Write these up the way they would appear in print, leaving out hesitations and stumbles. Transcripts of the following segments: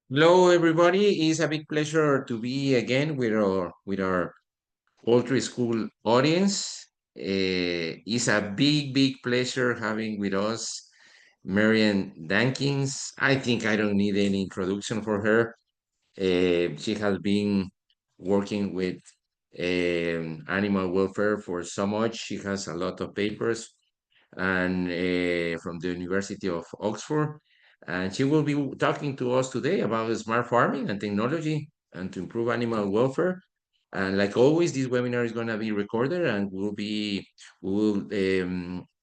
Hello, everybody. It's a big pleasure to be again with our Poultry School audience. It's a big pleasure having with us Marian Dawkins. I think I don't need any introduction for her. She has been working with animal welfare for so much. She has a lot of papers and from the University of Oxford. And she will be talking to us today about smart farming and technology and to improve animal welfare. And like always, this webinar is going to be recorded and we will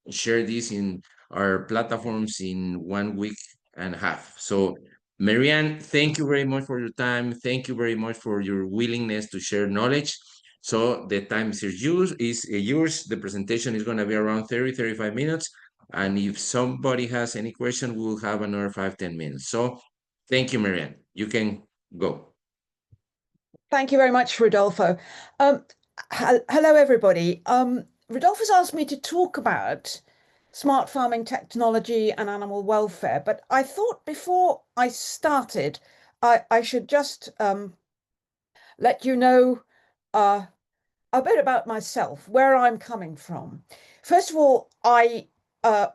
share this in our platforms in 1 week and a half. So, Marianne, thank you very much for your time. Thank you very much for your willingness to share knowledge. So the time is yours. The presentation is going to be around 35 minutes. And if somebody has any question, we'll have another 5-10 minutes. So thank you, Marianne. You can go. Thank you very much, Rodolfo. Hello, everybody. Rodolfo's asked me to talk about smart farming technology and animal welfare, but I thought before I started, I should just let you know uh, a bit about myself, where I'm coming from. First of all,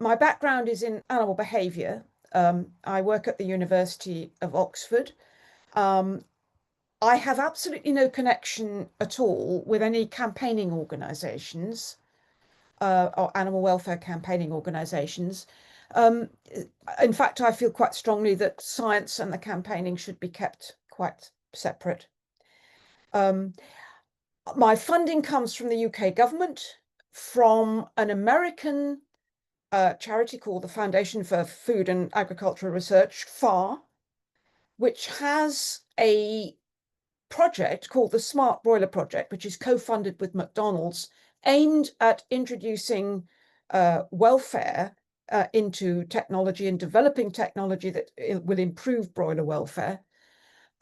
my background is in animal behavior. I work at the University of Oxford. Um, I have absolutely no connection at all with any campaigning organisations or animal welfare campaigning organisations. Um, in fact, I feel quite strongly that science and the campaigning should be kept quite separate. Um, my funding comes from the UK government, from an American charity called the Foundation for Food and Agricultural Research, FAR, which has a project called the Smart Broiler Project, which is co-funded with McDonald's, aimed at introducing welfare into technology and developing technology that will improve broiler welfare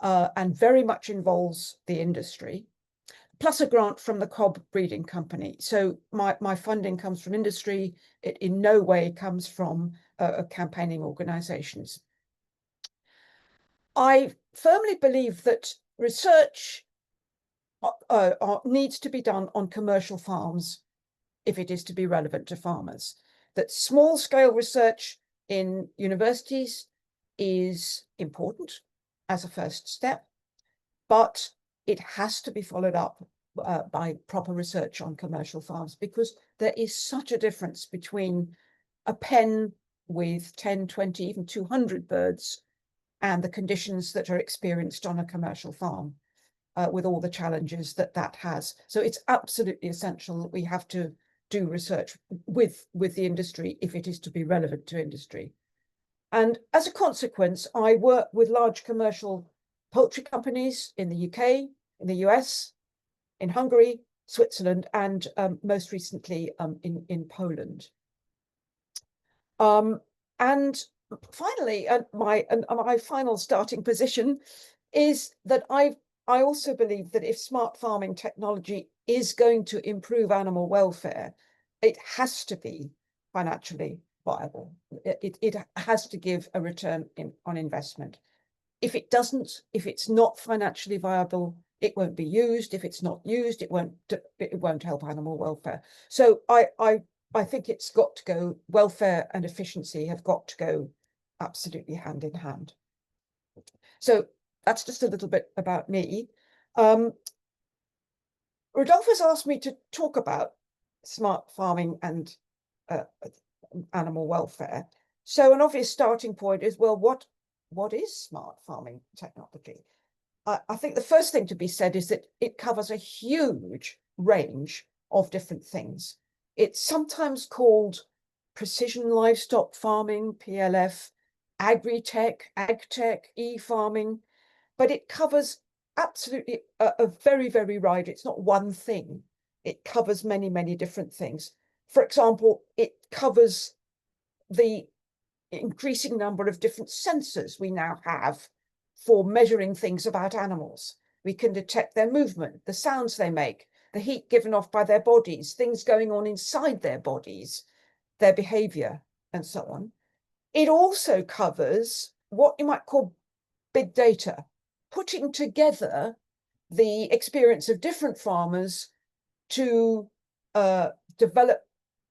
and very much involves the industry, plus a grant from the Cobb Breeding Company. So my funding comes from industry. It in no way comes from campaigning organizations. I firmly believe that research needs to be done on commercial farms if it is to be relevant to farmers. That small-scale research in universities is important as a first step, but it has to be followed up by proper research on commercial farms, because there is such a difference between a pen with 10, 20, even 200 birds and the conditions that are experienced on a commercial farm. With all the challenges that has. So it's absolutely essential that we have to do research with the industry if it is to be relevant to industry. And as a consequence, I work with large commercial poultry companies in the UK, in the US, in Hungary, Switzerland, and most recently in Poland. And finally, my final starting position is that I also believe that if smart farming technology is going to improve animal welfare, it has to be financially viable. It has to give a return on investment. If it doesn't, if it's not financially viable, it won't be used. If it's not used, it won't help animal welfare. So I think it's got to go. Welfare and efficiency have got to go absolutely hand in hand. So that's just a little bit about me. Rodolfo's asked me to talk about smart farming and animal welfare. So an obvious starting point is, well, what is smart farming technology? I think the first thing to be said is that it covers a huge range of different things. It's sometimes called precision livestock farming, PLF, agri-tech, ag-tech, e-farming, but it covers absolutely a very wide. It's not one thing. It covers many different things. For example, it covers the increasing number of different sensors we now have for measuring things about animals. We can detect their movement, the sounds they make, the heat given off by their bodies, things going on inside their bodies, their behavior, and so on. It also covers what you might call big data, putting together the experience of different farmers to develop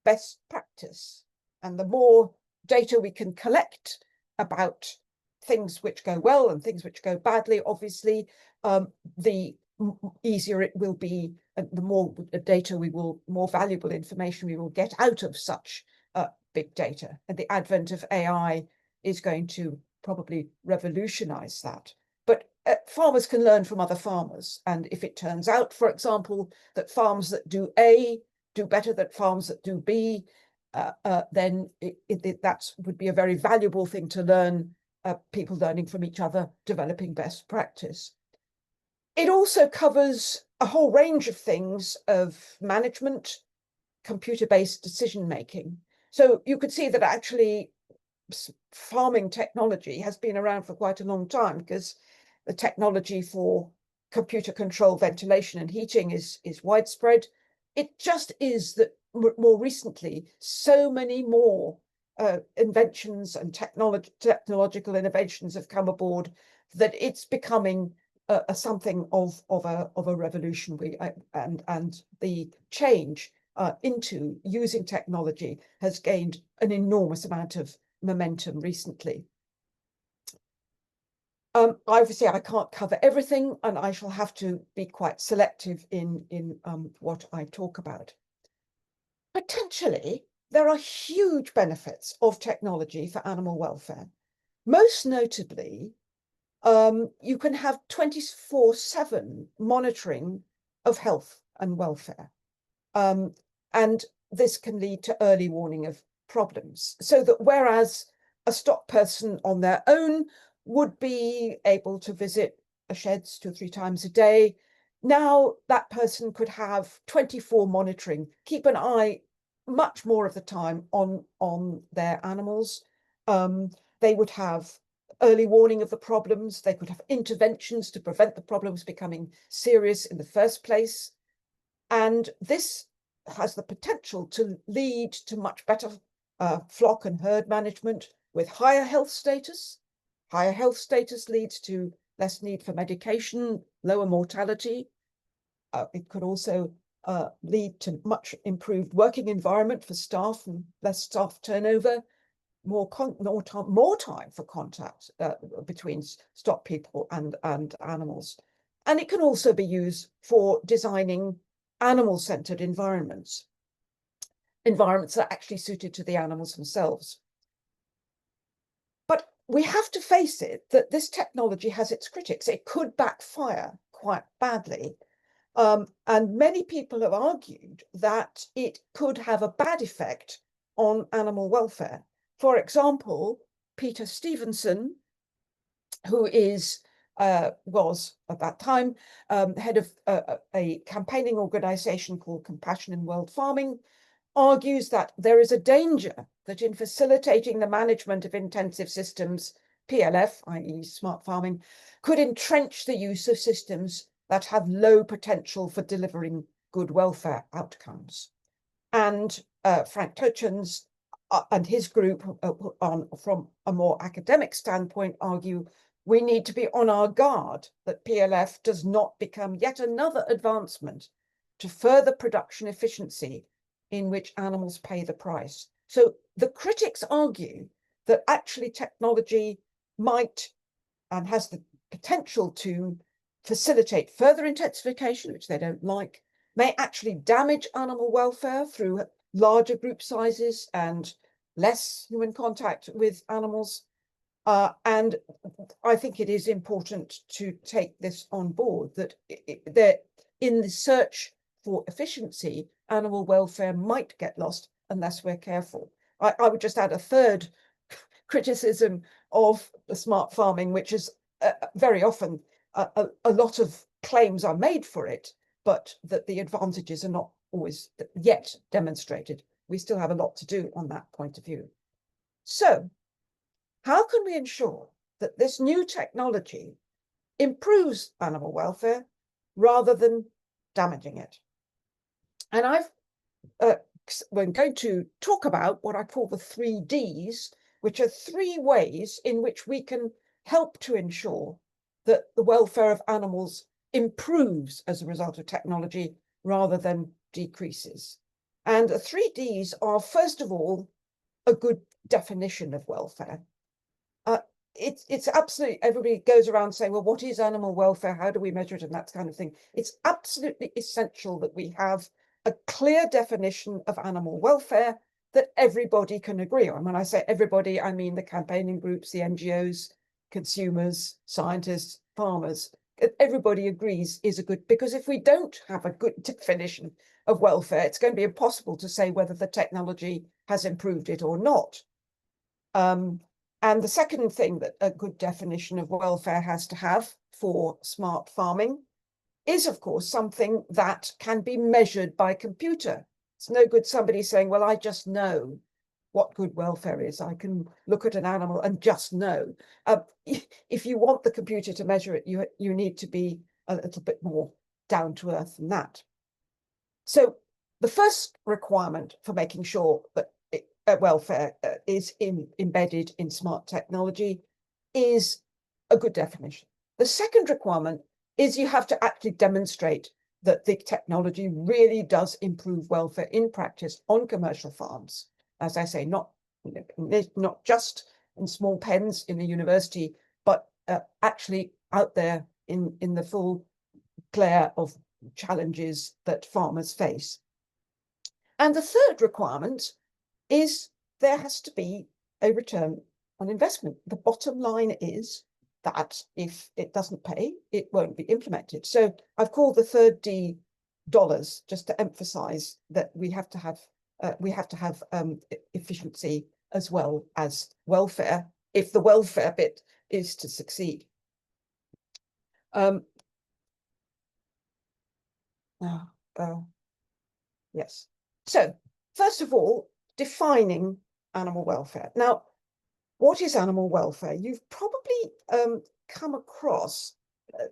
best practice. And the more data we can collect about things which go well and things which go badly, obviously, the easier it will be, and the more data more valuable information we will get out of such big data. And the advent of AI is going to probably revolutionize that. But farmers can learn from other farmers. And if it turns out, for example, that farms that do A do better than farms that do B, then that would be a very valuable thing to learn, people learning from each other, developing best practice. It also covers a whole range of things of management, computer-based decision-making. So you could see that actually farming technology has been around for quite a long time, because the technology for computer control ventilation and heating is widespread. It just is that more recently, so many more inventions and technological innovations have come aboard that it's becoming something of a revolution. And the change into using technology has gained an enormous amount of momentum recently. Obviously, I can't cover everything, and I shall have to be quite selective in what I talk about. Potentially, there are huge benefits of technology for animal welfare. Most notably, you can have 24/7 monitoring of health and welfare. And this can lead to early warning of problems. So that whereas a stock person on their own would be able to visit a sheds 2 or 3 times a day, now that person could have 24 monitoring, keep an eye much more of the time on their animals. They would have early warning of the problems. They could have interventions to prevent the problems becoming serious in the first place. And this has the potential to lead to much better flock and herd management with higher health status. Higher health status leads to less need for medication, lower mortality. It could also lead to much improved working environment for staff and less staff turnover, more time for contact between stock people and animals. And it can also be used for designing animal-centered environments that are actually suited to the animals themselves. But we have to face it that this technology has its critics. It could backfire quite badly. And many people have argued that it could have a bad effect on animal welfare. For example, Peter Stevenson, who was at that time head of a campaigning organization called Compassion in World Farming, argues that there is a danger that in facilitating the management of intensive systems, PLF, i.e. smart farming, could entrench the use of systems that have low potential for delivering good welfare outcomes. And Frank Tochens and his group, from a more academic standpoint, argue we need to be on our guard that PLF does not become yet another advancement to further production efficiency in which animals pay the price. So the critics argue that actually technology might and has the potential to facilitate further intensification, which they don't like, may actually damage animal welfare through larger group sizes and less human contact with animals. And I think it is important to take this on board, that in the search for efficiency, animal welfare might get lost unless we're careful. I would just add a third criticism of the smart farming, which is very often a lot of claims are made for it, but that the advantages are not always yet demonstrated. We still have a lot to do on that point of view. So how can we ensure that this new technology improves animal welfare rather than damaging it? And we're going to talk about what I call the 3 Ds, which are 3 ways in which we can help to ensure that the welfare of animals improves as a result of technology rather than decreases. And the 3Ds are, first of all, a good definition of welfare. It's absolutely, everybody goes around saying, well, what is animal welfare? How do we measure it? And that kind of thing. It's absolutely essential that we have a clear definition of animal welfare that everybody can agree on. When I say everybody, I mean the campaigning groups, the NGOs, consumers, scientists, farmers. Everybody agrees is a good, because if we don't have a good definition of welfare, it's going to be impossible to say whether the technology has improved it or not. And the second thing that a good definition of welfare has to have for smart farming is, of course, something that can be measured by computer. It's no good somebody saying, well, I just know what good welfare is. I can look at an animal and just know. If you want the computer to measure it, you need to be a little bit more down to earth than that. So the first requirement for making sure that welfare is embedded in smart technology is a good definition. The second requirement is you have to actually demonstrate that the technology really does improve welfare in practice on commercial farms. As I say, not just in small pens in the university, but actually out there in the full glare of challenges that farmers face. And the third requirement is there has to be a return on investment. The bottom line is that if it doesn't pay, it won't be implemented. So I've called the third D dollars, just to emphasize that we have to have efficiency as well as welfare if the welfare bit is to succeed. Yes. So first of all, defining animal welfare. Now, what is animal welfare? You've probably come across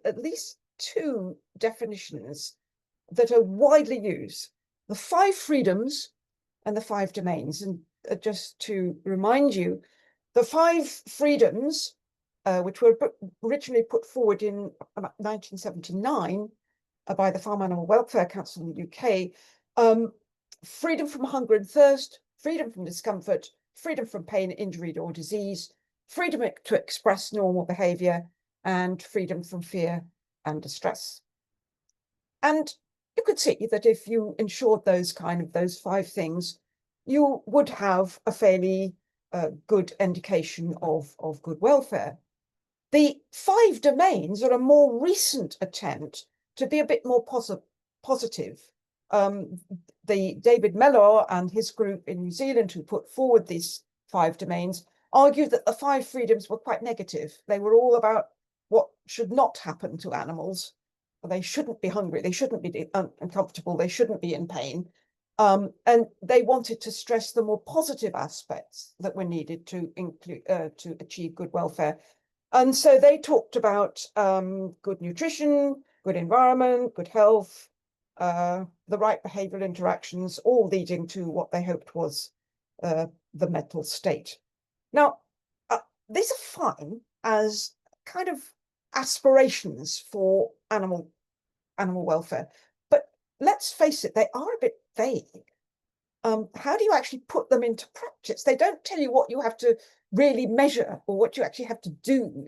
at least two definitions that are widely used: the 5 freedoms and the 5 domains. And just to remind you, the 5 freedoms, which were originally put forward in 1979 by the Farm Animal Welfare Council in the UK, freedom from hunger and thirst, freedom from discomfort, freedom from pain, injury, or disease, freedom to express normal behavior, and freedom from fear and distress. And you could see that if you ensured those 5 things, you would have a fairly good indication of good welfare. The 5 domains are a more recent attempt to be a bit more positive. The David Mellor and his group in New Zealand, who put forward these 5 domains, argued that the 5 freedoms were quite negative. They were all about what should not happen to animals. They shouldn't be hungry, they shouldn't be uncomfortable, they shouldn't be in pain. And they wanted to stress the more positive aspects that were needed to achieve good welfare. And so they talked about good nutrition, good environment, good health, the right behavioral interactions, all leading to what they hoped was the mental state. Now, these are fine as kind of aspirations for animal welfare, but let's face it, they are a bit vague. How do you actually put them into practice? They don't tell you what you have to really measure or what you actually have to do.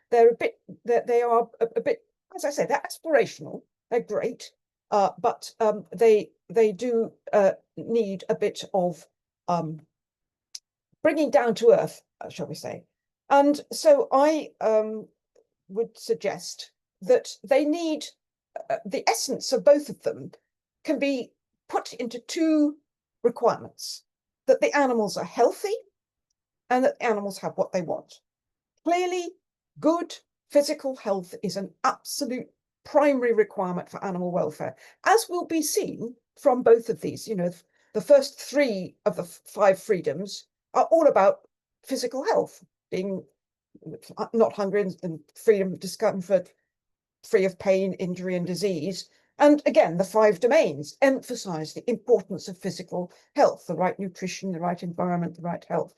They are a bit, as I say, they're aspirational. They're great, but they do need a bit of bringing down to earth, shall we say? And so I would suggest that they need the essence of both of them can be put into 2 requirements: that the animals are healthy and that the animals have what they want. Clearly, good physical health is an absolute primary requirement for animal welfare, as will be seen from both of these. You know, the first 3 of the 5 freedoms are all about physical health, being not hungry and freedom of discomfort, free of pain, injury, and disease. And again, the 5 domains emphasize the importance of physical health, the right nutrition, the right environment, the right health.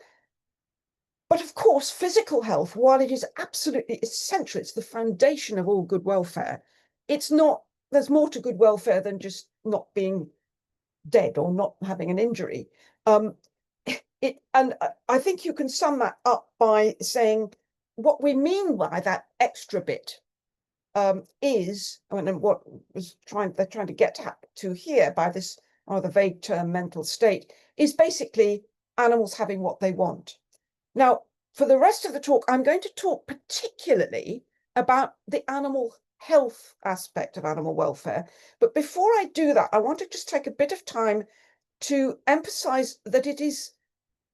But of course, physical health, while it is absolutely essential, it's the foundation of all good welfare. It's not, there's more to good welfare than just not being dead or not having an injury. Um, and I think you can sum that up by saying what we mean by that extra bit is, and what they're trying to get to here by this rather vague term mental state, is basically animals having what they want. Now, for the rest of the talk, I'm going to talk particularly about the animal health aspect of animal welfare. But before I do that, I want to just take a bit of time to emphasize that it is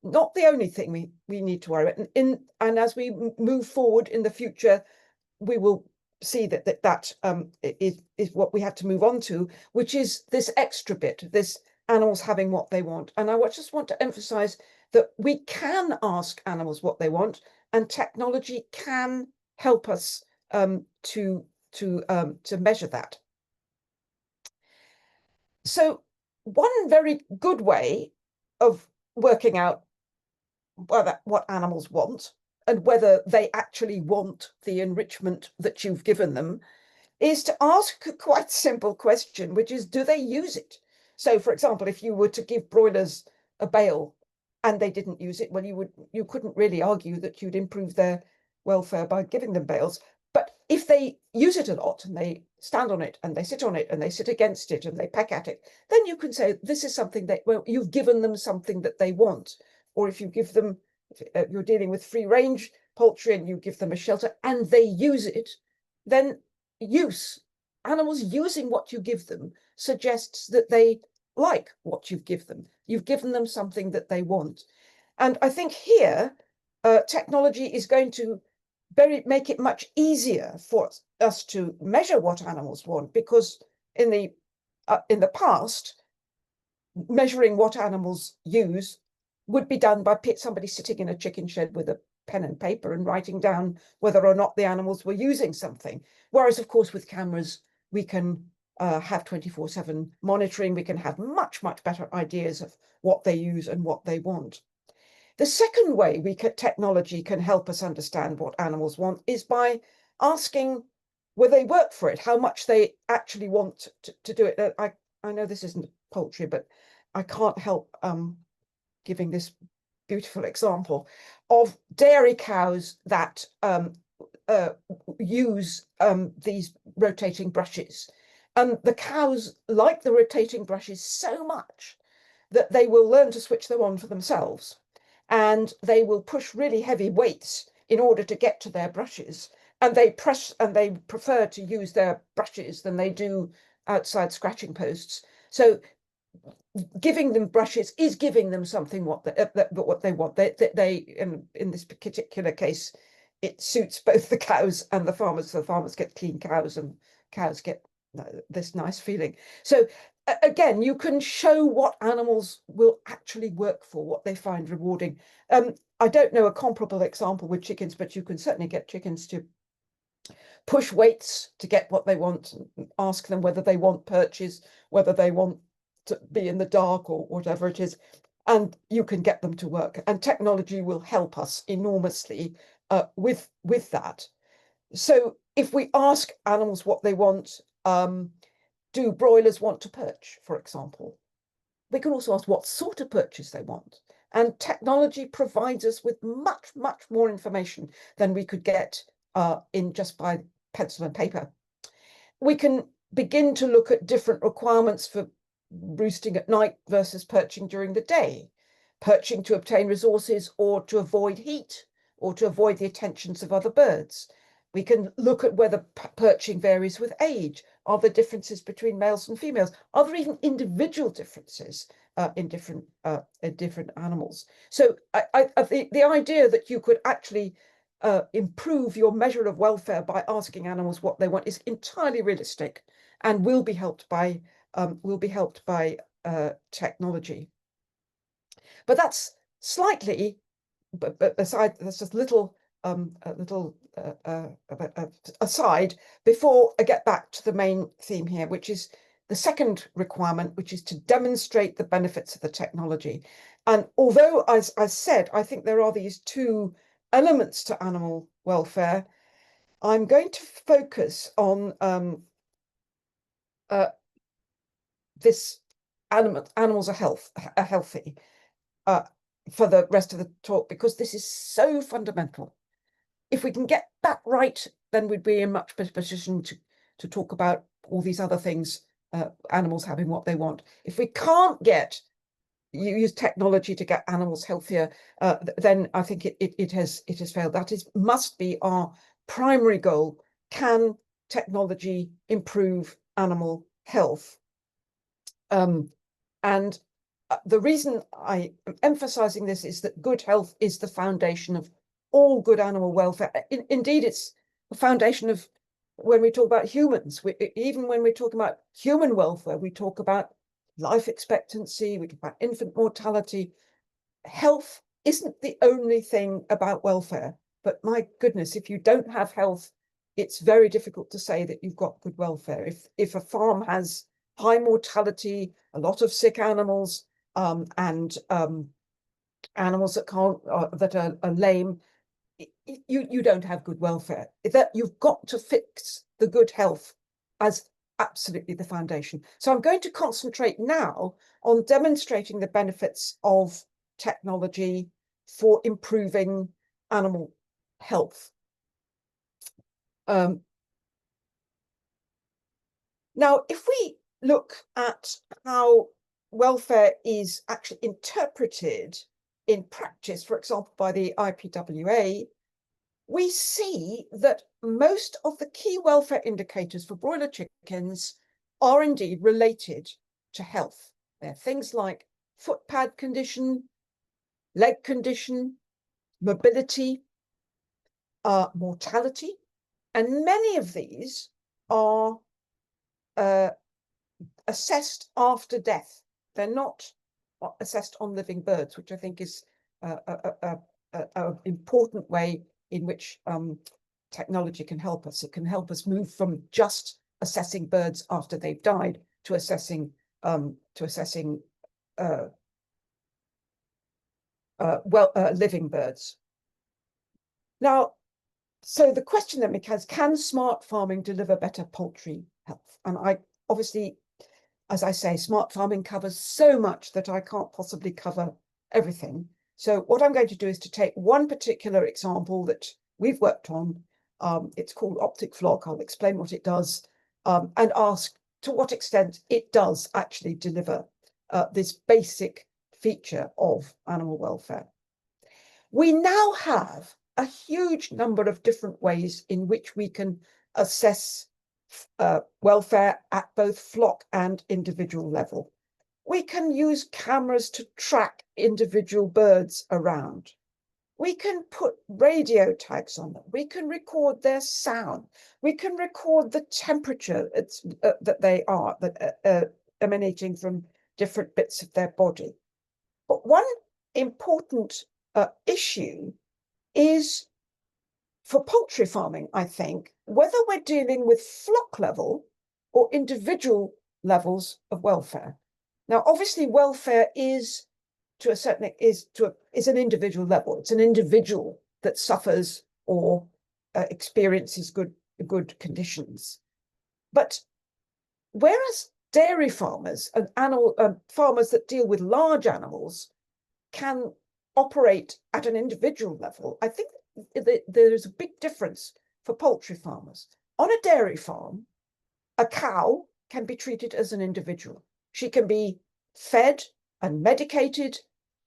not the only thing we need to worry about. And as we move forward in the future, we will see that is what we have to move on to, which is this extra bit, this animals having what they want. And I just want to emphasize that we can ask animals what they want, and technology can help us to measure that. So one very good way of working out what animals want and whether they actually want the enrichment that you've given them is to ask a quite simple question, which is, do they use it? So, for example, if you were to give broilers a bale and they didn't use it, well, you couldn't really argue that you'd improve their welfare by giving them bales. But if they use it a lot and they stand on it and they sit on it and they sit against it and they peck at it, then you can say this is something that, well, you've given them something that they want. Or if you give them, if you're dealing with free range poultry and you give them a shelter and they use it, then animals using what you give them suggests that they like what you've given them. You've given them something that they want. And I think here, technology is going to make it much easier for us to measure what animals want, because in the past, measuring what animals use would be done by somebody sitting in a chicken shed with a pen and paper and writing down whether or not the animals were using something. Whereas, of course, with cameras, we can have 24/7 monitoring. We can have much, much better ideas of what they use and what they want. The second way technology can help us understand what animals want is by asking whether they work for it, how much they actually want to do it. I know this isn't poultry, but I can't help giving this beautiful example of dairy cows that use these rotating brushes. And the cows like the rotating brushes so much that they will learn to switch them on for themselves. And they will push really heavy weights in order to get to their brushes. And they prefer to use their brushes than they do outside scratching posts. So giving them brushes is giving them something what they want. They in this particular case, it suits both the cows and the farmers. So the farmers get clean cows and cows get this nice feeling. So again, you can show what animals will actually work for, what they find rewarding. I don't know a comparable example with chickens, but you can certainly get chickens to push weights to get what they want, and ask them whether they want perches, whether they want to be in the dark or whatever it is, and you can get them to work. And technology will help us enormously with that. So if we ask animals what they want, do broilers want to perch, for example? We can also ask what sort of perches they want. And technology provides us with much, much more information than we could get in just by pencil and paper. We can begin to look at different requirements for roosting at night versus perching during the day, perching to obtain resources or to avoid heat or to avoid the attentions of other birds. We can look at whether perching varies with age. Are there differences between males and females? Are there even individual differences in different animals? So the idea that you could actually improve your measure of welfare by asking animals what they want is entirely realistic and will be helped by technology. But that's slightly, but aside, that's just aside before I get back to the main theme here, which is the second requirement, which is to demonstrate the benefits of the technology. And although, as I said, I think there are these two elements to animal welfare, I'm going to focus on this animals are healthy for the rest of the talk, because this is so fundamental. If we can get that right, then we'd be in much better position to talk about all these other things, animals having what they want. If we can't use technology to get animals healthier, then I think it has failed. That must be our primary goal. Can technology improve animal health? And the reason I am emphasizing this is that good health is the foundation of all good animal welfare. Indeed, it's the foundation of when we talk about humans. Even when we talk about human welfare, we talk about life expectancy, we talk about infant mortality. Health isn't the only thing about welfare, but my goodness, if you don't have health, it's very difficult to say that you've got good welfare. If a farm has high mortality, a lot of sick animals, and animals that are lame, you don't have good welfare. That you've got to fix the good health as absolutely the foundation. So I'm going to concentrate now on demonstrating the benefits of technology for improving animal health. Now, if we look at how welfare is actually interpreted in practice, for example, by the IPWA, we see that most of the key welfare indicators for broiler chickens are indeed related to health. They're things like foot pad condition, leg condition, mobility, mortality, and many of these are assessed after death. They're not assessed on living birds, which I think is an important way in which technology can help us. It can help us move from just assessing birds after they've died to assessing living birds. Now, so the question then becomes, can smart farming deliver better poultry health? And I obviously, as I say, smart farming covers so much that I can't possibly cover everything. So what I'm going to do is to take one particular example that we've worked on. It's called optic flock. I'll explain what it does, and ask to what extent it does actually deliver this basic feature of animal welfare. We now have a huge number of different ways in which we can assess welfare at both flock and individual level. We can use cameras to track individual birds around. We can put radio tags on them. We can record their sound. We can record the temperature that they are emanating from different bits of their body. But one important issue is, for poultry farming, I think, whether we're dealing with flock level or individual levels of welfare. Now, obviously, welfare is to a certain is an individual level. It's an individual that suffers or experiences good conditions. But whereas dairy farmers and farmers that deal with large animals can operate at an individual level, I think there's a big difference for poultry farmers. On a dairy farm, a cow can be treated as an individual. She can be fed and medicated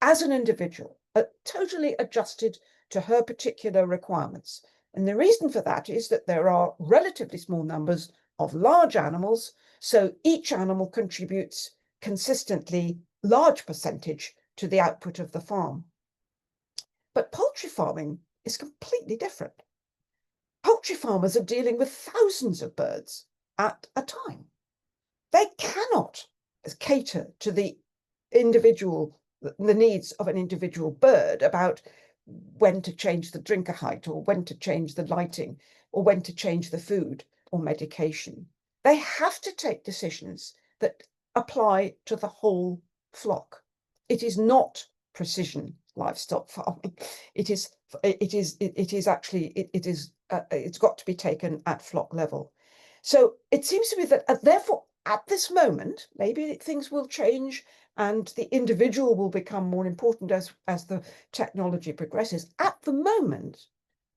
as an individual, totally adjusted to her particular requirements. And the reason for that is that there are relatively small numbers of large animals, so each animal contributes consistently large percentage to the output of the farm. But poultry farming is completely different. Poultry farmers are dealing with thousands of birds at a time. They cannot cater to the needs of an individual bird about when to change the drinker height, or when to change the lighting, or when to change the food or medication. They have to take decisions that apply to the whole flock. It is not precision livestock farming. It's got to be taken at flock level. So it seems to me that therefore at this moment, maybe things will change and the individual will become more important as the technology progresses. At the moment,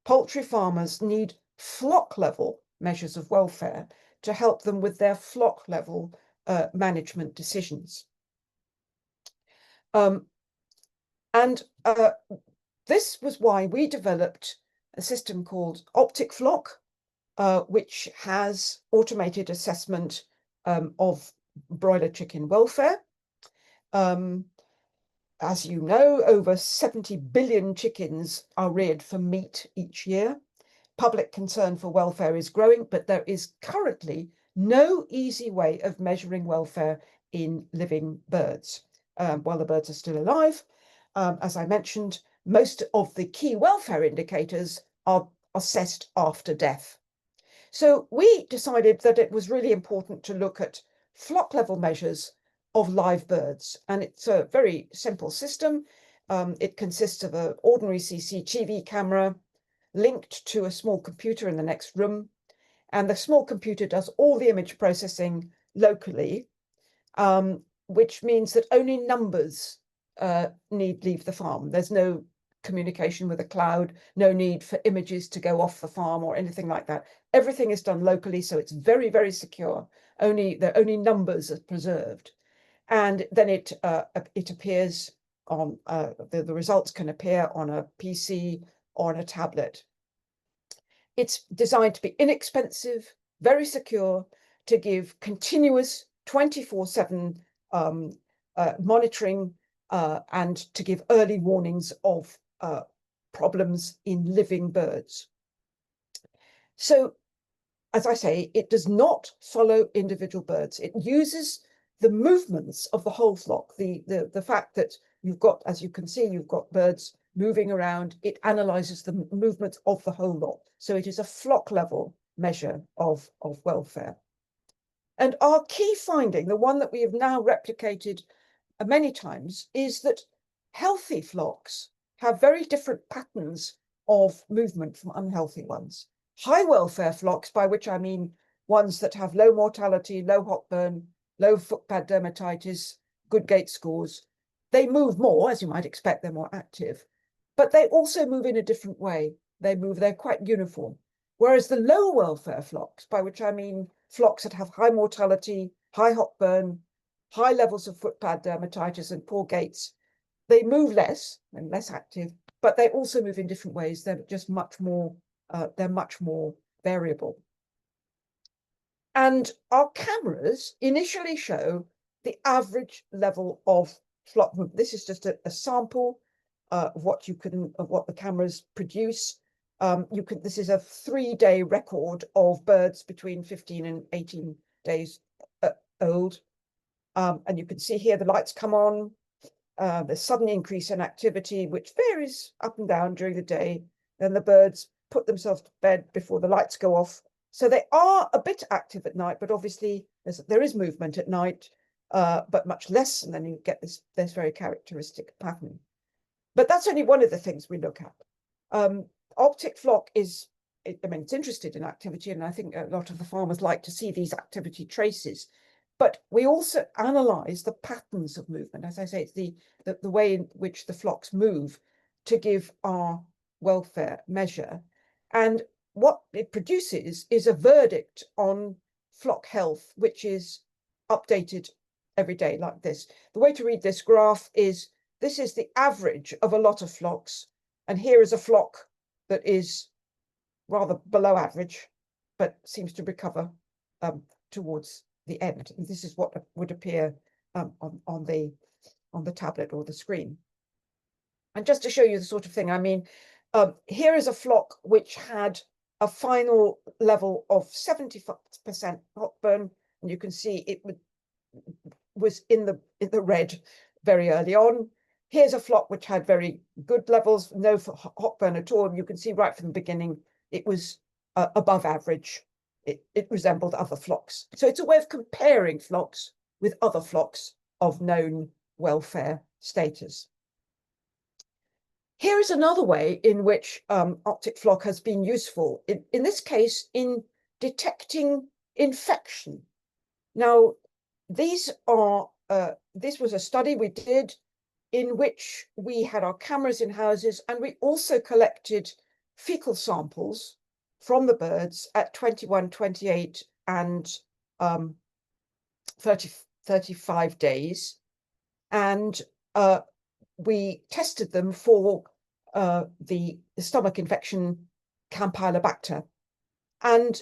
poultry farmers need flock level measures of welfare to help them with their flock level management decisions. And this was why we developed a system called Optic Flock, which has automated assessment of broiler chicken welfare. As you know, over 70 billion chickens are reared for meat each year. Public concern for welfare is growing, but there is currently no easy way of measuring welfare in living birds while the birds are still alive. As I mentioned, most of the key welfare indicators are assessed after death. So we decided that it was really important to look at flock level measures of live birds. And it's a very simple system. It consists of an ordinary CCTV camera linked to a small computer in the next room. And the small computer does all the image processing locally, which means that only numbers need leave the farm. There's no communication with a cloud, no need for images to go off the farm or anything like that. Everything is done locally, so it's very, very secure. Only numbers are preserved. And then it appears on, the results can appear on a PC or on a tablet. It's designed to be inexpensive, very secure, to give continuous 24/7 monitoring and to give early warnings of problems in living birds. So, as I say, it does not follow individual birds. It uses the movements of the whole flock, the fact that you've got, as you can see, you've got birds moving around. It analyzes the movements of the whole lot. So it is a flock level measure of welfare. And our key finding, the one that we have now replicated many times, is that healthy flocks have very different patterns of movement from unhealthy ones. High welfare flocks, by which I mean ones that have low mortality, low heartburn, low footpad dermatitis, good gait scores, they move more, as you might expect, they're more active, but they also move in a different way. They're quite uniform. Whereas the low welfare flocks, by which I mean flocks that have high mortality, high heartburn, high levels of footpad dermatitis and poor gaits, they move less and less active, but they also move in different ways. They're just much more variable. And our cameras initially show the average level of flock movement. This is just a sample of what the cameras produce. This is a 3-day record of birds between 15 and 18 days old. And you can see here the lights come on, the sudden increase in activity, which varies up and down during the day. Then the birds put themselves to bed before the lights go off. So they are a bit active at night, but obviously there is movement at night, but much less, and then you get this very characteristic pattern. But that's only one of the things we look at. Optic flock it's interested in activity, and I think a lot of the farmers like to see these activity traces. But we also analyze the patterns of movement. As I say, it's the way in which the flocks move to give our welfare measure. And what it produces is a verdict on flock health, which is updated every day like this. The way to read this graph is, this is the average of a lot of flocks. And here is a flock that is rather below average, but seems to recover towards the end. And this is what would appear on the tablet or the screen. And just to show you the sort of thing, I mean, here is a flock which had a final level of 70% heartburn, and you can see it was in the red very early on. Here's a flock which had very good levels, no heartburn at all. And you can see right from the beginning, it was above average. It resembled other flocks. So it's a way of comparing flocks with other flocks of known welfare status. Here is another way in which Arctic flock has been useful, in this case, in detecting infection. Now, this was a study we did in which we had our cameras in houses, and we also collected fecal samples from the birds at 21, 28, and 35 days. And we tested them for the stomach infection Campylobacter. And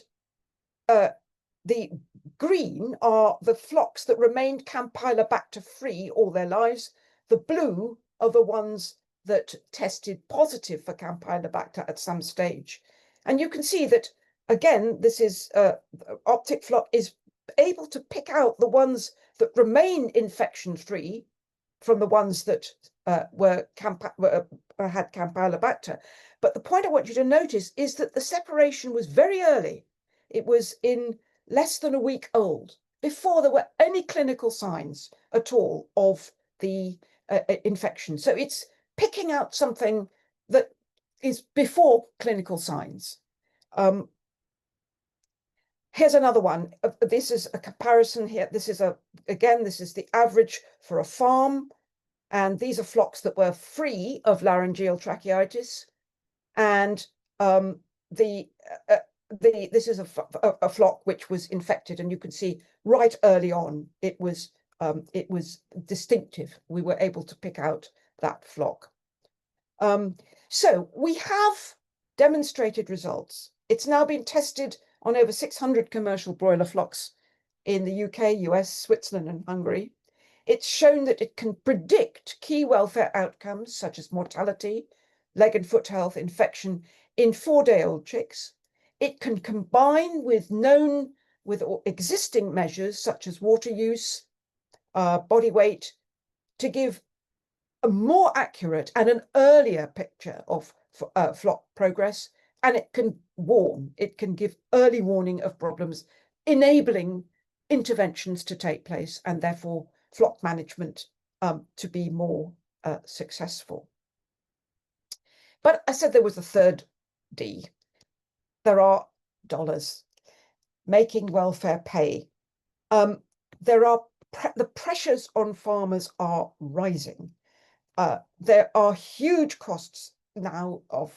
the green are the flocks that remained Campylobacter free all their lives. The blue are the ones that tested positive for Campylobacter at some stage. And you can see that, again, this is Arctic flock is able to pick out the ones that remain infection free from the ones that had Campylobacter. But the point I want you to notice is that the separation was very early. It was in less than a week old, before there were any clinical signs at all of the infection. So it's picking out something that is before clinical signs. Here's another one. This is a comparison here. This is the average for a farm. And these are flocks that were free of laryngeal tracheitis. And this is a flock which was infected, and you can see right early on it was distinctive. We were able to pick out that flock. So we have demonstrated results. It's now been tested on over 600 commercial broiler flocks in the UK, US, Switzerland, and Hungary. It's shown that it can predict key welfare outcomes such as mortality, leg and foot health, infection in 4-day-old chicks. It can combine with existing measures such as water use, body weight, to give a more accurate and an earlier picture of flock progress. And it can warn, it can give early warning of problems, enabling interventions to take place and therefore flock management to be more successful. But I said there was a third D. There are dollars, making welfare pay. The pressures on farmers are rising. There are huge costs now of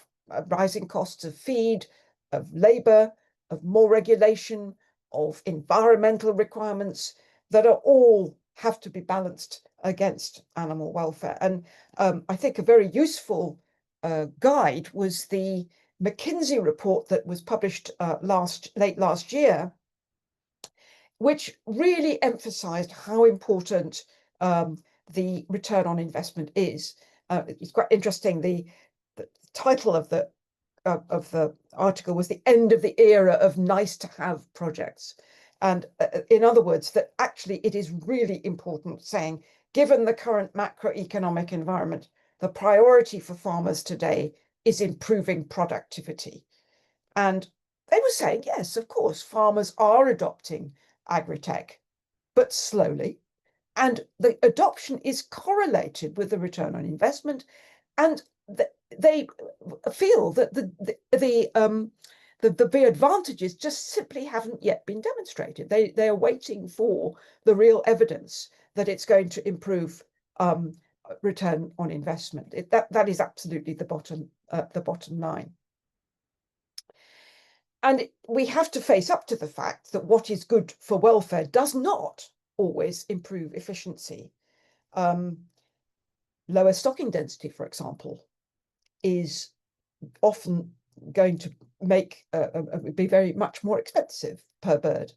rising costs of feed, of labor, of more regulation, of environmental requirements that are all have to be balanced against animal welfare. And I think a very useful guide was the McKinsey report that was published late last year, which really emphasized how important the return on investment is. It's quite interesting. The title of the article was "The End of the Era of Nice to Have Projects." And in other words, that actually it is really important, saying, given the current macroeconomic environment, the priority for farmers today is improving productivity. And they were saying, yes, of course, farmers are adopting agri-tech, but slowly. And the adoption is correlated with the return on investment. And they feel that the advantages just simply haven't yet been demonstrated. They are waiting for the real evidence that it's going to improve return on investment. That is absolutely the bottom line. And we have to face up to the fact that what is good for welfare does not always improve efficiency. Lower stocking density, for example, is often going to make be very much more expensive per bird.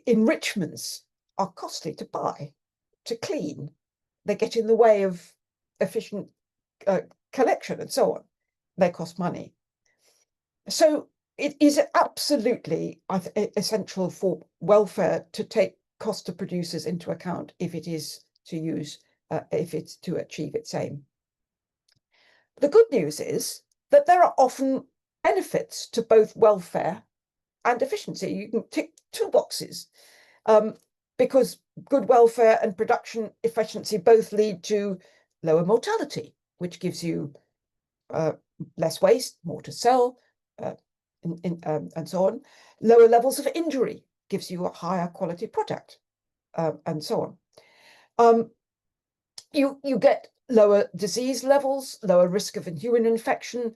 Enrichments are costly to buy, to clean. They get in the way of efficient collection and so on. They cost money. So it is absolutely essential for welfare to take cost to producers into account if it is to use, if it's to achieve its aim. The good news is that there are often benefits to both welfare and efficiency. You can tick 2 boxes because good welfare and production efficiency both lead to lower mortality, which gives you less waste, more to sell, and so on. Lower levels of injury gives you a higher quality product, and so on. You get lower disease levels, lower risk of human infection,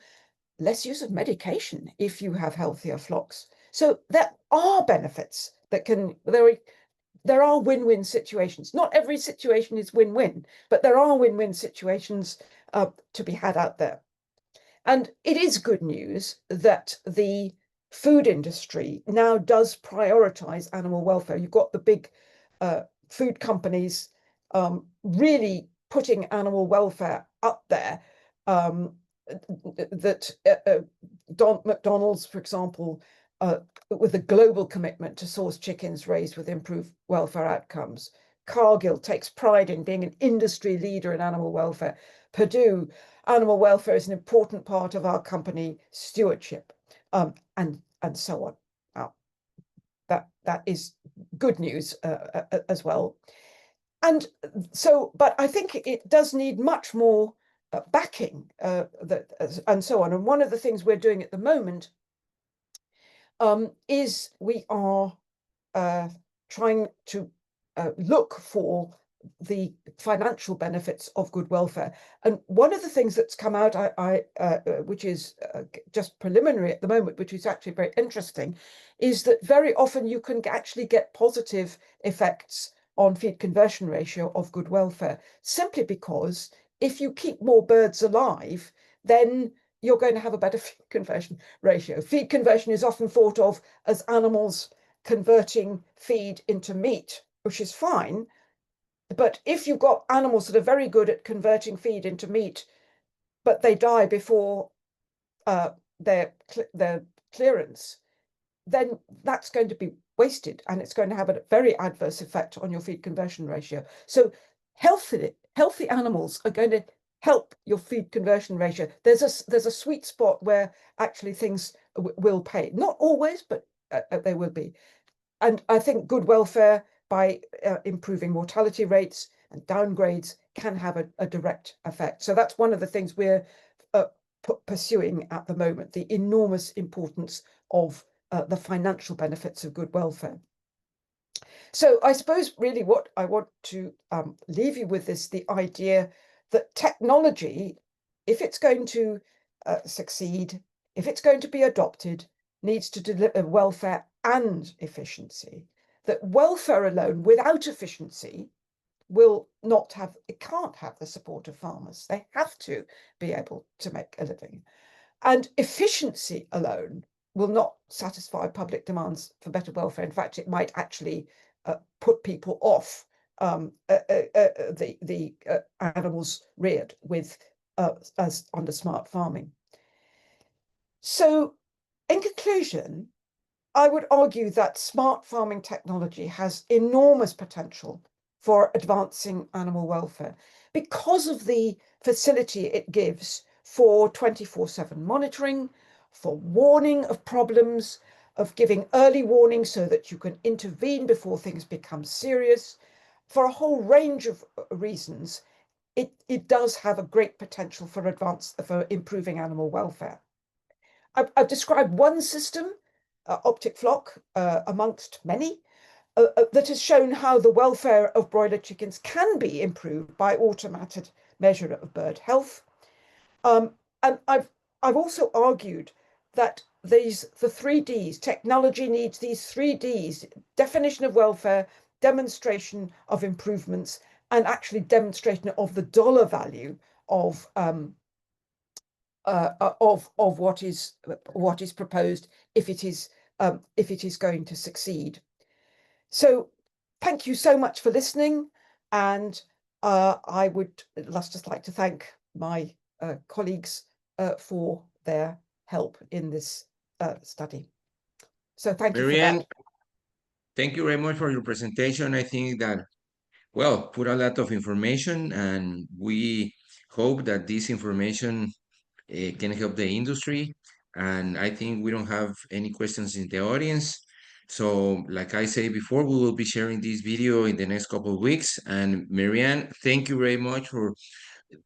less use of medication if you have healthier flocks. So there are benefits that can, there are win-win situations. Not every situation is win-win, but there are win-win situations to be had out there. And it is good news that the food industry now does prioritize animal welfare. You've got the big food companies really putting animal welfare up there. McDonald's, for example, with a global commitment to source chickens raised with improved welfare outcomes. Cargill takes pride in being an industry leader in animal welfare. Purdue, animal welfare is an important part of our company stewardship, and so on. That is good news as well. And so, but I think it does need much more backing and so on. And one of the things we're doing at the moment is we are trying to look for the financial benefits of good welfare. And one of the things that's come out, which is just preliminary at the moment, which is actually very interesting, is that very often you can actually get positive effects on feed conversion ratio of good welfare, simply because if you keep more birds alive, then you're going to have a better feed conversion ratio. Feed conversion is often thought of as animals converting feed into meat, which is fine. But if you've got animals that are very good at converting feed into meat, but they die before their clearance, then that's going to be wasted, and it's going to have a very adverse effect on your feed conversion ratio. So healthy animals are going to help your feed conversion ratio. There's a sweet spot where actually things will pay. Not always, but they will be. And I think good welfare, by improving mortality rates and downgrades, can have a direct effect. So that's one of the things we're pursuing at the moment, the enormous importance of the financial benefits of good welfare. So I suppose really what I want to leave you with is the idea that technology, if it's going to succeed, if it's going to be adopted, needs to deliver welfare and efficiency. That welfare alone without efficiency will not have, it can't have the support of farmers. They have to be able to make a living. And efficiency alone will not satisfy public demands for better welfare. In fact, it might actually put people off the animals reared with as under smart farming. So, in conclusion, I would argue that smart farming technology has enormous potential for advancing animal welfare because of the facility it gives for 24/7 monitoring, for warning of problems, of giving early warning so that you can intervene before things become serious. For a whole range of reasons, it does have a great potential for improving animal welfare. I've described one system, Optic Flock, amongst many, that has shown how the welfare of broiler chickens can be improved by automated measure of bird health. And I've also argued that the 3Ds, technology needs these 3Ds, definition of welfare, demonstration of improvements, and actually demonstration of the dollar value of what is proposed if it is going to succeed. So thank you so much for listening, and I would just like to thank my colleagues for their help in this study. So thank you for Marianne, that. thank you very much for your presentation. I think that, well, put a lot of information, and we hope that this information can help the industry. And I think we don't have any questions in the audience. So, like I said before, we will be sharing this video in the next couple of weeks. And Marianne, thank you very much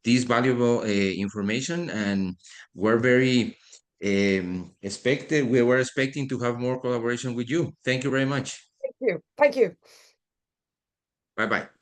this valuable information, and we're very we were expecting to have more collaboration with you. Thank you very much. Thank you. Thank you. Bye bye.